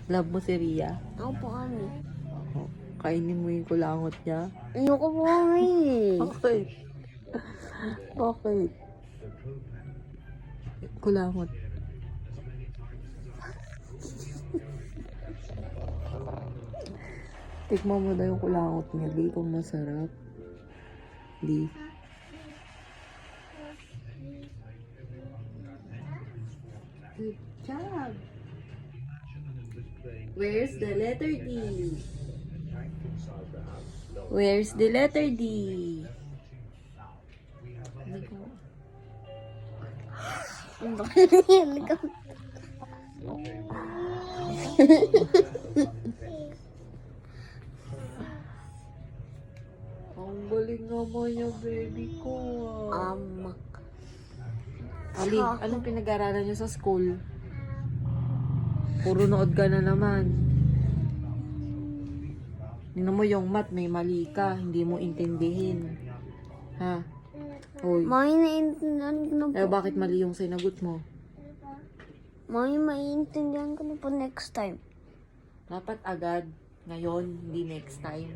Love mo si Ria? Opo, kami. Oh, kainin mo yung kulangot niya? Ayoko po kami. Okay. Okay. Kulangot. Tikman mo daw yung kulangot niya, Lee, kung masarap. Lee. Good job. Where's the letter D? Where's the letter D? Ang baka yan. Ang galing naman yung baby ko. Ali, anong pinag-aralan niyo sa school? Puro nood ka na naman. Tingnan mo yung math, may mali ka. Hindi mo intindihin. Ha? Hoy. Mami, naiintindihan ko na po. Eh, bakit mali yung sinagot mo? Mami, maiintindihan ko na po next time. Dapat agad. Ngayon, hindi next time.